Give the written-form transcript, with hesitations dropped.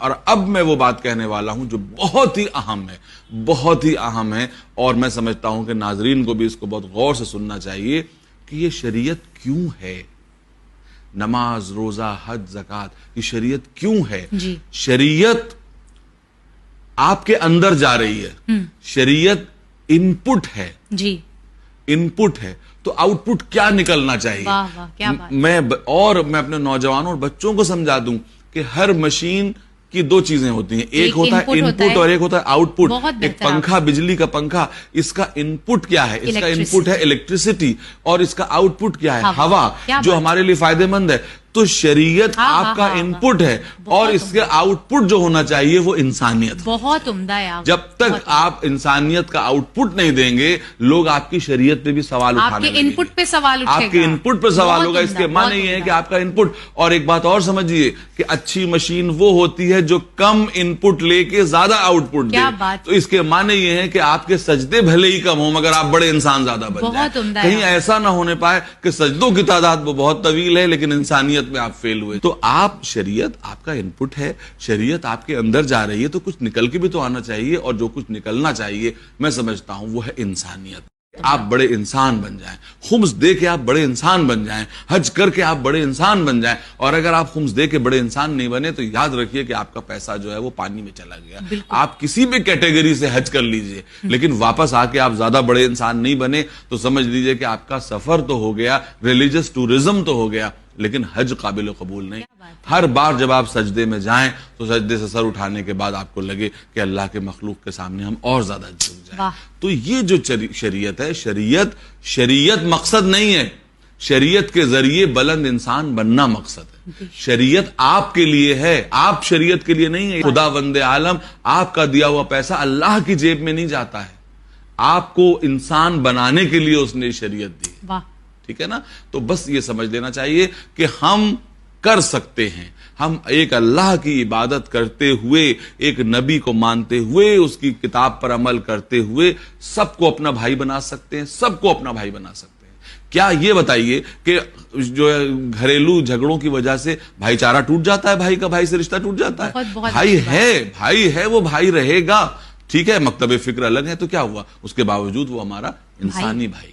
اور اب میں وہ بات کہنے والا ہوں جو بہت ہی اہم ہے، بہت ہی اہم ہے، اور میں سمجھتا ہوں کہ ناظرین کو بھی اس کو بہت غور سے سننا چاہیے کہ یہ شریعت کیوں ہے؟ نماز، روزہ، حج، زکوٰۃ، یہ شریعت کیوں ہے؟ شریعت آپ کے اندر جا رہی ہے، شریعت ان پٹ ہے، ان پٹ ہے، تو آؤٹ پٹ کیا نکلنا چاہیے؟ میں اپنے نوجوانوں اور بچوں کو سمجھا دوں کہ ہر مشین کی دو چیزیں ہوتی ہیں، ایک ہوتا ہے ان پٹ اور ایک ہوتا ہے آؤٹ پٹ۔ ایک پنکھا، بجلی کا پنکھا، اس کا ان پٹ کیا ہے؟ اس کا ان پٹ ہے الیکٹریسٹی، اور اس کا آؤٹ پٹ کیا ہے؟ ہوا، جو ہمارے لیے فائدے مند ہے۔ تو شریعت آپ کا ان پٹ ہے، اور اس کے آؤٹ پٹ جو ہونا چاہیے وہ انسانیت۔ بہت عمدہ ہے۔ جب تک آپ انسانیت کا آؤٹ پٹ نہیں دیں گے، لوگ آپ کی شریعت پہ بھی سوال اٹھانے لگیں گے، آپ کے ان پٹ پہ سوال اٹھے گا، آپ کے ان پٹ پہ سوال ہوگا۔ اس کے معنی یہ ہے کہ آپ کا ان پٹ، اور ایک بات اور سمجھیے کہ اچھی مشین وہ ہوتی ہے جو کم ان پٹ لے کے زیادہ آؤٹ پٹ دے۔ تو اس کے معنی یہ ہے کہ آپ کے سجدے بھلے ہی کم ہوں مگر آپ بڑے انسان زیادہ بن جائیں۔ کہیں ایسا نہ ہونے پائے کہ سجدوں کی تعداد وہ بہت طویل ہے لیکن انسانیت میں آپ فیل ہوئے۔ تو آپ، شریعت آپ کا ان پٹ ہے، شریعت آپ کے اندر جا رہی ہے، تو کچھ نکل کے بھی تو آنا چاہیے، اور جو کچھ نکلنا چاہیے میں سمجھتا ہوں وہ ہے انسانیت۔ آپ بڑے انسان بن جائیں، خمس دے کے آپ بڑے انسان بن جائیں، حج کر کے آپ بڑے انسان بن جائیں، اور اگر آپ خمس دے کے بڑے انسان نہیں بنے تو یاد رکھیے کہ آپ کا پیسہ جو ہے وہ پانی میں چلا گیا۔ آپ کسی بھی کیٹیگری سے حج کر لیجئے لیکن واپس آ کے آپ زیادہ بڑے انسان نہیں بنے تو سمجھ لیجئے کہ آپ کا سفر تو ہو گیا، ریلیجس ٹورزم تو ہو گیا، لیکن حج قابل قبول نہیں۔ ہر بار جب آپ سجدے میں جائیں تو سجدے سے سر اٹھانے کے بعد آپ کو لگے کہ اللہ کے مخلوق کے سامنے ہم اور زیادہ جھک جائیں۔ تو یہ جو شریعت ہے، شریعت مقصد نہیں ہے، شریعت کے ذریعے بلند انسان بننا مقصد ہے۔ شریعت آپ کے لیے ہے، آپ شریعت کے لیے نہیں ہے۔ خداوند عالم آپ کا دیا ہوا پیسہ اللہ کی جیب میں نہیں جاتا ہے، آپ کو انسان بنانے کے لیے اس نے شریعت دی، ٹھیک ہے نا؟ تو بس یہ سمجھ لینا چاہیے کہ ہم کر سکتے ہیں، ہم ایک اللہ کی عبادت کرتے ہوئے، ایک نبی کو مانتے ہوئے، اس کی کتاب پر عمل کرتے ہوئے سب کو اپنا بھائی بنا سکتے ہیں، سب کو اپنا بھائی بنا سکتے ہیں۔ کیا یہ بتائیے کہ جو گھریلو جھگڑوں کی وجہ سے بھائی چارہ ٹوٹ جاتا ہے، بھائی کا بھائی سے رشتہ ٹوٹ جاتا ہے؟ بھائی ہے وہ بھائی رہے گا، ٹھیک ہے؟ مکتب فکر الگ ہے تو کیا ہوا، اس کے باوجود وہ ہمارا انسانی بھائی۔